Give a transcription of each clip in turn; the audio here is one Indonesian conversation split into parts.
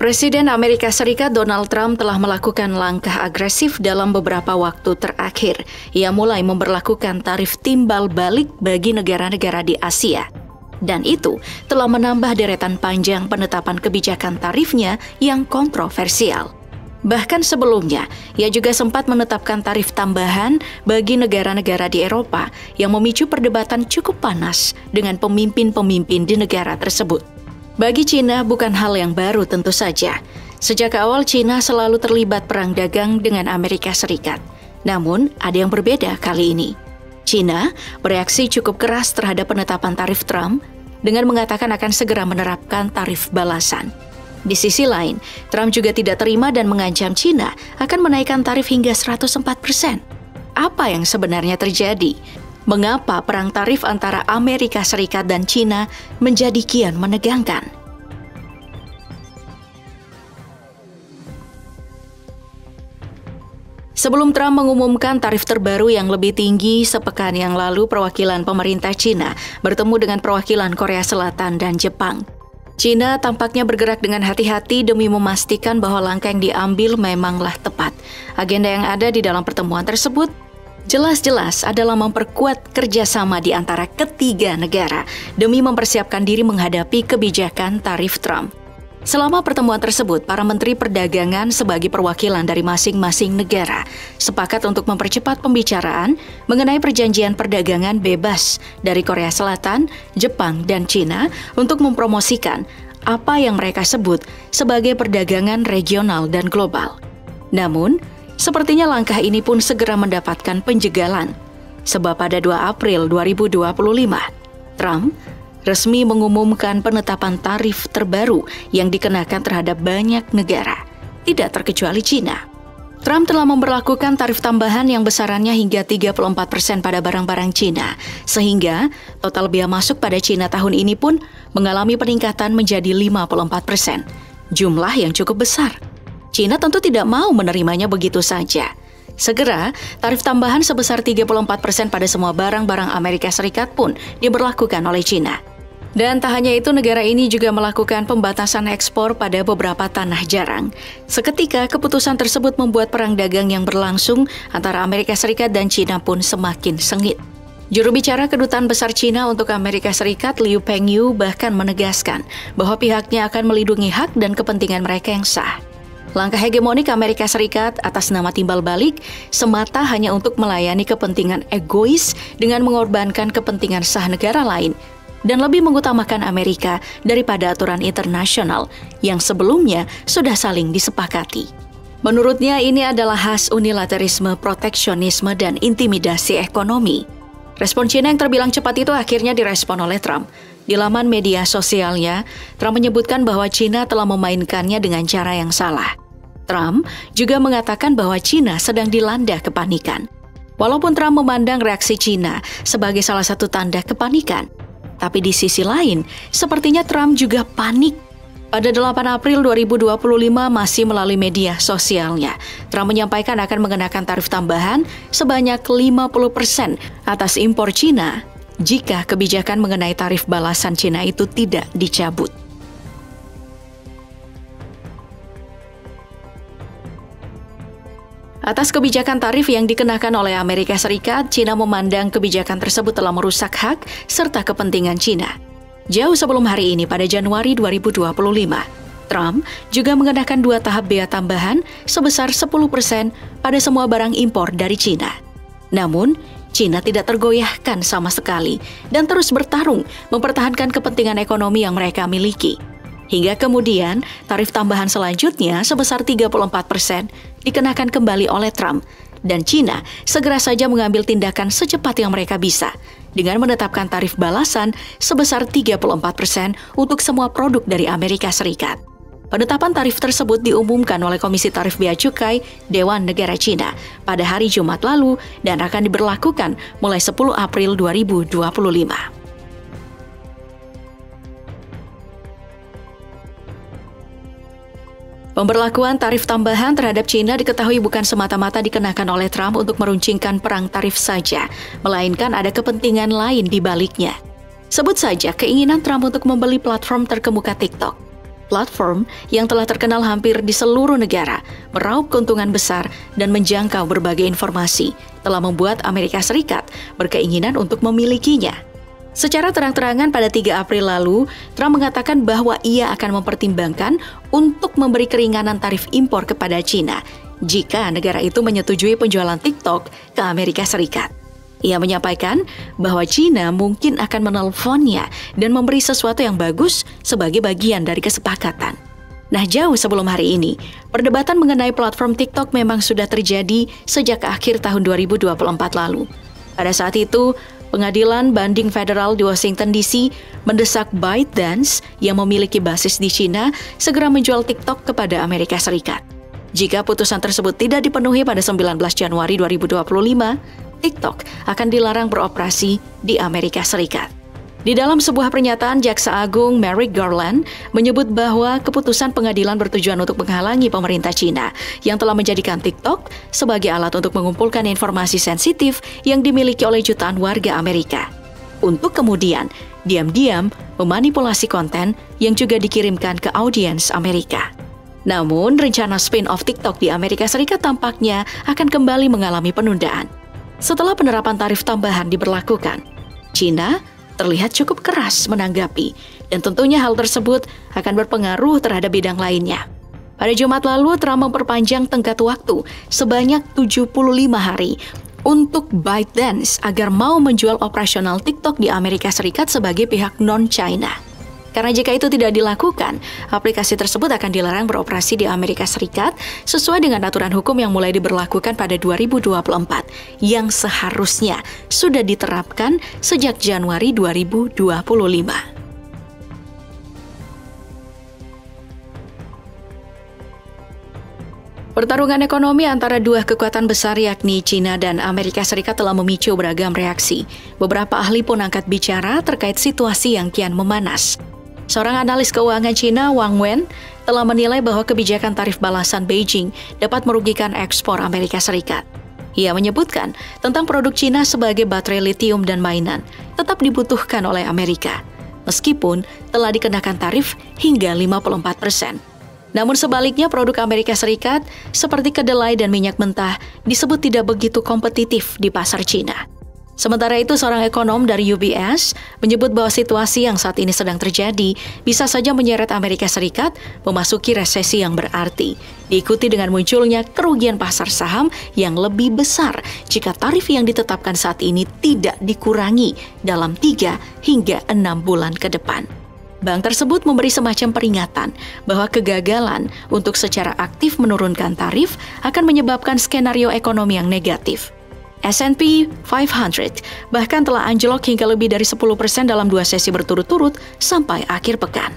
Presiden Amerika Serikat Donald Trump telah melakukan langkah agresif dalam beberapa waktu terakhir. Ia mulai memberlakukan tarif timbal balik bagi negara-negara di Asia. Dan itu telah menambah deretan panjang penetapan kebijakan tarifnya yang kontroversial. Bahkan sebelumnya, ia juga sempat menetapkan tarif tambahan bagi negara-negara di Eropa yang memicu perdebatan cukup panas dengan pemimpin-pemimpin di negara tersebut. Bagi Cina bukan hal yang baru tentu saja. Sejak awal Cina selalu terlibat perang dagang dengan Amerika Serikat. Namun ada yang berbeda kali ini. Cina bereaksi cukup keras terhadap penetapan tarif Trump dengan mengatakan akan segera menerapkan tarif balasan. Di sisi lain, Trump juga tidak terima dan mengancam Cina akan menaikkan tarif hingga 104%. Apa yang sebenarnya terjadi? Mengapa perang tarif antara Amerika Serikat dan Cina menjadi kian menegangkan? Sebelum Trump mengumumkan tarif terbaru yang lebih tinggi, sepekan yang lalu perwakilan pemerintah Cina bertemu dengan perwakilan Korea Selatan dan Jepang. Cina tampaknya bergerak dengan hati-hati demi memastikan bahwa langkah yang diambil memanglah tepat. Agenda yang ada di dalam pertemuan tersebut jelas-jelas adalah memperkuat kerjasama di antara ketiga negara demi mempersiapkan diri menghadapi kebijakan tarif Trump. Selama pertemuan tersebut, para menteri perdagangan sebagai perwakilan dari masing-masing negara sepakat untuk mempercepat pembicaraan mengenai perjanjian perdagangan bebas dari Korea Selatan, Jepang, dan Cina untuk mempromosikan apa yang mereka sebut sebagai perdagangan regional dan global. Namun, sepertinya langkah ini pun segera mendapatkan penjegalan, sebab pada 2 April 2025, Trump resmi mengumumkan penetapan tarif terbaru yang dikenakan terhadap banyak negara, tidak terkecuali Cina. Trump telah memberlakukan tarif tambahan yang besarannya hingga 34% pada barang-barang Cina, sehingga total biaya masuk pada Cina tahun ini pun mengalami peningkatan menjadi 54%, jumlah yang cukup besar. Cina tentu tidak mau menerimanya begitu saja. Segera, tarif tambahan sebesar 34% pada semua barang-barang Amerika Serikat pun diberlakukan oleh Cina. Dan tak hanya itu, negara ini juga melakukan pembatasan ekspor pada beberapa tanah jarang. Seketika, keputusan tersebut membuat perang dagang yang berlangsung antara Amerika Serikat dan Cina pun semakin sengit. Juru bicara Kedutaan Besar Cina untuk Amerika Serikat, Liu Pengyu, bahkan menegaskan bahwa pihaknya akan melindungi hak dan kepentingan mereka yang sah. Langkah hegemonik Amerika Serikat atas nama timbal balik semata hanya untuk melayani kepentingan egois dengan mengorbankan kepentingan sah negara lain dan lebih mengutamakan Amerika daripada aturan internasional yang sebelumnya sudah saling disepakati. Menurutnya ini adalah khas unilaterisme, proteksionisme, dan intimidasi ekonomi. Respon Cina yang terbilang cepat itu akhirnya direspon oleh Trump. Di laman media sosialnya, Trump menyebutkan bahwa Cina telah memainkannya dengan cara yang salah. Trump juga mengatakan bahwa Cina sedang dilanda kepanikan. Walaupun Trump memandang reaksi Cina sebagai salah satu tanda kepanikan, tapi di sisi lain, sepertinya Trump juga panik. Pada 8 April 2025 masih melalui media sosialnya, Trump menyampaikan akan mengenakan tarif tambahan sebanyak 50% atas impor Cina jika kebijakan mengenai tarif balasan Cina itu tidak dicabut. Atas kebijakan tarif yang dikenakan oleh Amerika Serikat, Cina memandang kebijakan tersebut telah merusak hak serta kepentingan Cina. Jauh sebelum hari ini, pada Januari 2025, Trump juga mengenakan 2 tahap bea tambahan sebesar 10% pada semua barang impor dari Cina. Namun, Cina tidak tergoyahkan sama sekali dan terus bertarung mempertahankan kepentingan ekonomi yang mereka miliki. Hingga kemudian, tarif tambahan selanjutnya sebesar 34% dikenakan kembali oleh Trump, dan Cina segera saja mengambil tindakan secepat yang mereka bisa dengan menetapkan tarif balasan sebesar 34% untuk semua produk dari Amerika Serikat. Penetapan tarif tersebut diumumkan oleh Komisi Tarif Bea Cukai Dewan Negara Cina pada hari Jumat lalu dan akan diberlakukan mulai 10 April 2025. Pemberlakuan tarif tambahan terhadap Cina diketahui bukan semata-mata dikenakan oleh Trump untuk meruncingkan perang tarif saja, melainkan ada kepentingan lain di baliknya. Sebut saja keinginan Trump untuk membeli platform terkemuka TikTok. Platform yang telah terkenal hampir di seluruh negara, meraup keuntungan besar dan menjangkau berbagai informasi, telah membuat Amerika Serikat berkeinginan untuk memilikinya. Secara terang-terangan pada 3 April lalu, Trump mengatakan bahwa ia akan mempertimbangkan untuk memberi keringanan tarif impor kepada China jika negara itu menyetujui penjualan TikTok ke Amerika Serikat. Ia menyampaikan bahwa China mungkin akan menelponnya dan memberi sesuatu yang bagus sebagai bagian dari kesepakatan. Nah, jauh sebelum hari ini, perdebatan mengenai platform TikTok memang sudah terjadi sejak akhir tahun 2024 lalu. Pada saat itu, Pengadilan Banding Federal di Washington DC mendesak ByteDance yang memiliki basis di China segera menjual TikTok kepada Amerika Serikat. Jika putusan tersebut tidak dipenuhi pada 19 Januari 2025, TikTok akan dilarang beroperasi di Amerika Serikat. Di dalam sebuah pernyataan, Jaksa Agung Merrick Garland menyebut bahwa keputusan pengadilan bertujuan untuk menghalangi pemerintah China yang telah menjadikan TikTok sebagai alat untuk mengumpulkan informasi sensitif yang dimiliki oleh jutaan warga Amerika, untuk kemudian diam-diam memanipulasi konten yang juga dikirimkan ke audiens Amerika. Namun, rencana spin-off TikTok di Amerika Serikat tampaknya akan kembali mengalami penundaan. Setelah penerapan tarif tambahan diberlakukan, China terlihat cukup keras menanggapi, dan tentunya hal tersebut akan berpengaruh terhadap bidang lainnya. Pada Jumat lalu, Trump memperpanjang tenggat waktu sebanyak 75 hari untuk ByteDance agar mau menjual operasional TikTok di Amerika Serikat sebagai pihak non-China. Karena jika itu tidak dilakukan, aplikasi tersebut akan dilarang beroperasi di Amerika Serikat sesuai dengan aturan hukum yang mulai diberlakukan pada 2024, yang seharusnya sudah diterapkan sejak Januari 2025. Pertarungan ekonomi antara dua kekuatan besar yakni China dan Amerika Serikat telah memicu beragam reaksi. Beberapa ahli pun angkat bicara terkait situasi yang kian memanas. Seorang analis keuangan China, Wang Wen, telah menilai bahwa kebijakan tarif balasan Beijing dapat merugikan ekspor Amerika Serikat. Ia menyebutkan tentang produk China sebagai baterai litium dan mainan tetap dibutuhkan oleh Amerika, meskipun telah dikenakan tarif hingga 54%. Namun sebaliknya produk Amerika Serikat seperti kedelai dan minyak mentah disebut tidak begitu kompetitif di pasar China. Sementara itu, seorang ekonom dari UBS menyebut bahwa situasi yang saat ini sedang terjadi bisa saja menyeret Amerika Serikat memasuki resesi yang berarti, diikuti dengan munculnya kerugian pasar saham yang lebih besar jika tarif yang ditetapkan saat ini tidak dikurangi dalam 3 hingga 6 bulan ke depan. Bank tersebut memberi semacam peringatan bahwa kegagalan untuk secara aktif menurunkan tarif akan menyebabkan skenario ekonomi yang negatif. S&P 500 bahkan telah anjlok hingga lebih dari 10% dalam 2 sesi berturut-turut sampai akhir pekan.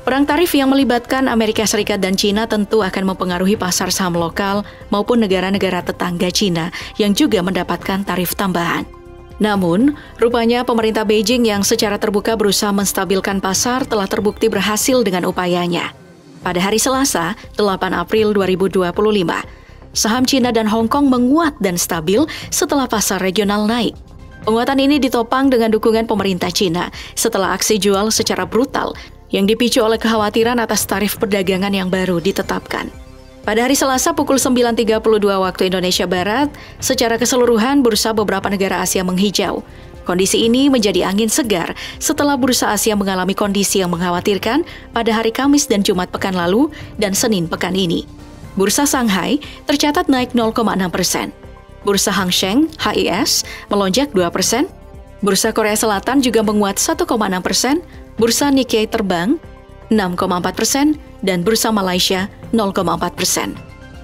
Perang tarif yang melibatkan Amerika Serikat dan China tentu akan mempengaruhi pasar saham lokal maupun negara-negara tetangga China yang juga mendapatkan tarif tambahan. Namun, rupanya pemerintah Beijing yang secara terbuka berusaha menstabilkan pasar telah terbukti berhasil dengan upayanya. Pada hari Selasa, 8 April 2025, saham China dan Hong Kong menguat dan stabil setelah pasar regional naik. Penguatan ini ditopang dengan dukungan pemerintah China setelah aksi jual secara brutal yang dipicu oleh kekhawatiran atas tarif perdagangan yang baru ditetapkan. Pada hari Selasa pukul 9.32 waktu Indonesia Barat, secara keseluruhan bursa beberapa negara Asia menghijau. Kondisi ini menjadi angin segar setelah bursa Asia mengalami kondisi yang mengkhawatirkan pada hari Kamis dan Jumat pekan lalu dan Senin pekan ini. Bursa Shanghai tercatat naik 0,6%. Bursa Hang Seng HIS melonjak 2%. Bursa Korea Selatan juga menguat 1,6%. Bursa Nikkei terbang 6,4% dan bursa Malaysia 0,4%.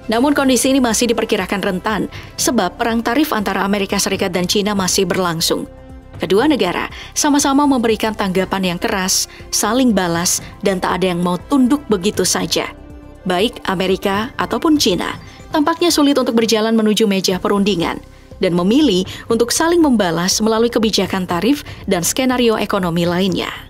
Namun kondisi ini masih diperkirakan rentan sebab perang tarif antara Amerika Serikat dan China masih berlangsung. Kedua negara sama-sama memberikan tanggapan yang keras, saling balas, dan tak ada yang mau tunduk begitu saja. Baik Amerika ataupun China, tampaknya sulit untuk berjalan menuju meja perundingan dan memilih untuk saling membalas melalui kebijakan tarif dan skenario ekonomi lainnya.